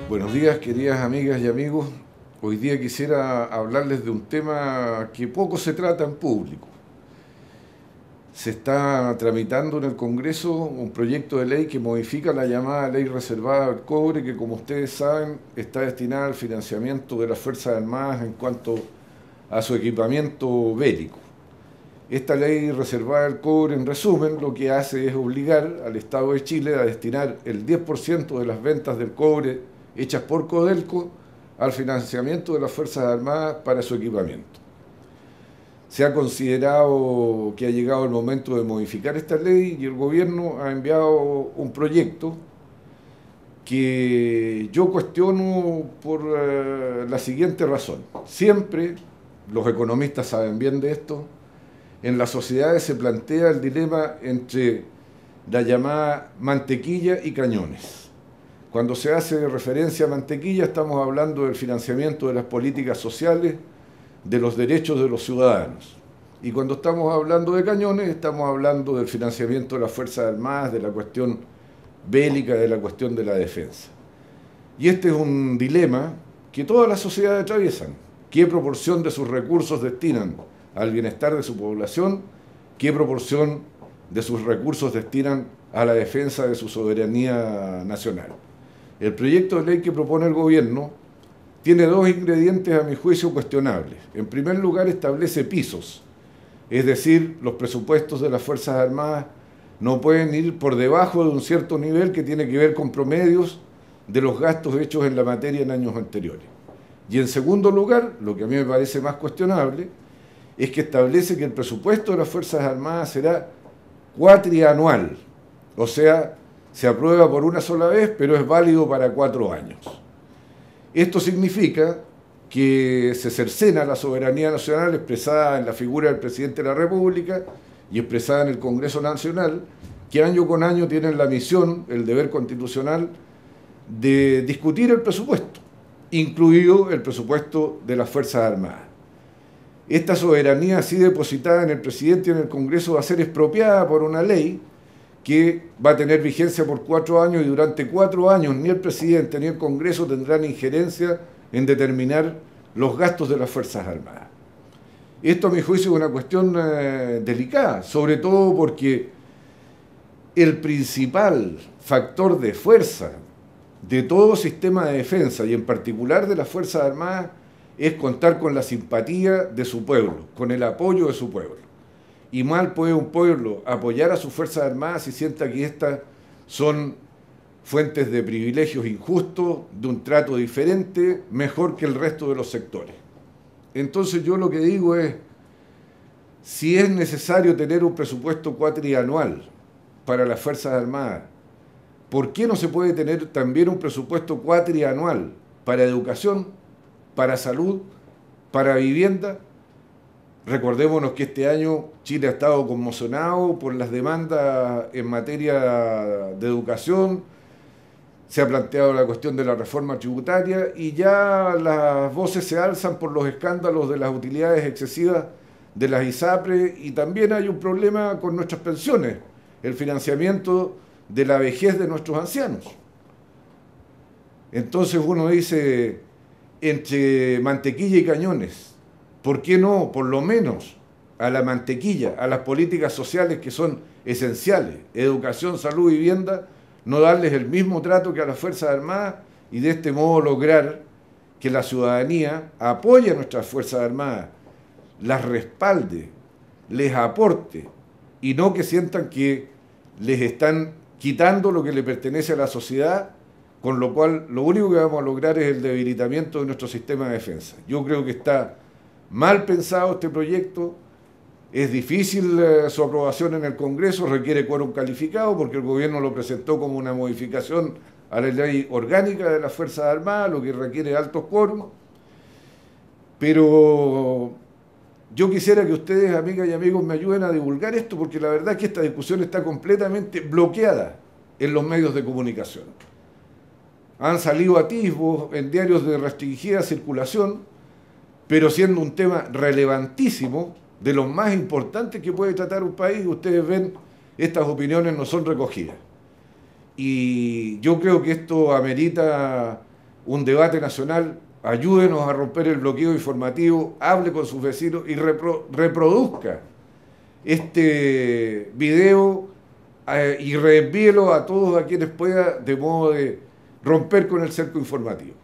Buenos días, queridas amigas y amigos. Hoy día quisiera hablarles de un tema que poco se trata en público. Se está tramitando en el Congreso un proyecto de ley que modifica la llamada Ley Reservada al Cobre, que, como ustedes saben, está destinada al financiamiento de las Fuerzas Armadas en cuanto a su equipamiento bélico. Esta Ley Reservada al Cobre, en resumen, lo que hace es obligar al Estado de Chile a destinar el 10% de las ventas del cobre hechas por Codelco al financiamiento de las Fuerzas Armadas para su equipamiento. Se ha considerado que ha llegado el momento de modificar esta ley y el gobierno ha enviado un proyecto que yo cuestiono por la siguiente razón. Siempre, los economistas saben bien de esto, en las sociedades se plantea el dilema entre la llamada mantequilla y cañones. Cuando se hace referencia a mantequilla, estamos hablando del financiamiento de las políticas sociales, de los derechos de los ciudadanos. Y cuando estamos hablando de cañones, estamos hablando del financiamiento de las Fuerzas Armadas, de la cuestión bélica, de la cuestión de la defensa. Y este es un dilema que todas las sociedades atraviesan. ¿Qué proporción de sus recursos destinan al bienestar de su población? ¿Qué proporción de sus recursos destinan a la defensa de su soberanía nacional? El proyecto de ley que propone el gobierno tiene dos ingredientes, a mi juicio, cuestionables. En primer lugar, establece pisos, es decir, los presupuestos de las Fuerzas Armadas no pueden ir por debajo de un cierto nivel que tiene que ver con promedios de los gastos hechos en la materia en años anteriores. Y en segundo lugar, lo que a mí me parece más cuestionable, es que establece que el presupuesto de las Fuerzas Armadas será cuatrianual, o sea, se aprueba por una sola vez, pero es válido para 4 años. Esto significa que se cercena la soberanía nacional expresada en la figura del presidente de la República y expresada en el Congreso Nacional, que año con año tienen la misión, el deber constitucional, de discutir el presupuesto, incluido el presupuesto de las Fuerzas Armadas. Esta soberanía así depositada en el presidente y en el Congreso va a ser expropiada por una ley que va a tener vigencia por 4 años y durante 4 años ni el presidente ni el Congreso tendrán injerencia en determinar los gastos de las Fuerzas Armadas. Esto, a mi juicio, es una cuestión delicada, sobre todo porque el principal factor de fuerza de todo sistema de defensa y en particular de las Fuerzas Armadas es contar con la simpatía de su pueblo, con el apoyo de su pueblo. Y mal puede un pueblo apoyar a sus Fuerzas Armadas si sienta que estas son fuentes de privilegios injustos, de un trato diferente, mejor que el resto de los sectores. Entonces yo lo que digo es, si es necesario tener un presupuesto cuatrianual para las Fuerzas Armadas, ¿por qué no se puede tener también un presupuesto cuatrianual para educación, para salud, para vivienda? Recordémonos que este año Chile ha estado conmocionado por las demandas en materia de educación, se ha planteado la cuestión de la reforma tributaria y ya las voces se alzan por los escándalos de las utilidades excesivas de las ISAPRE y también hay un problema con nuestras pensiones, el financiamiento de la vejez de nuestros ancianos. Entonces uno dice, entre mantequilla y cañones, ¿por qué no, por lo menos, a la mantequilla, a las políticas sociales que son esenciales, educación, salud, vivienda, no darles el mismo trato que a las Fuerzas Armadas y de este modo lograr que la ciudadanía apoye a nuestras Fuerzas Armadas, las respalde, les aporte y no que sientan que les están quitando lo que le pertenece a la sociedad, con lo cual lo único que vamos a lograr es el debilitamiento de nuestro sistema de defensa. Yo creo que está mal pensado este proyecto, es difícil su aprobación en el Congreso, requiere quórum calificado porque el gobierno lo presentó como una modificación a la ley orgánica de las Fuerzas Armadas, lo que requiere altos quórum. Pero yo quisiera que ustedes, amigas y amigos, me ayuden a divulgar esto porque la verdad es que esta discusión está completamente bloqueada en los medios de comunicación. han salido atisbos en diarios de restringida circulación, pero siendo un tema relevantísimo, de los más importantes que puede tratar un país, ustedes ven, estas opiniones no son recogidas. Y yo creo que esto amerita un debate nacional. Ayúdenos a romper el bloqueo informativo, hable con sus vecinos y reproduzca este video y reenvíelo a todos a quienes pueda, de modo de romper con el cerco informativo.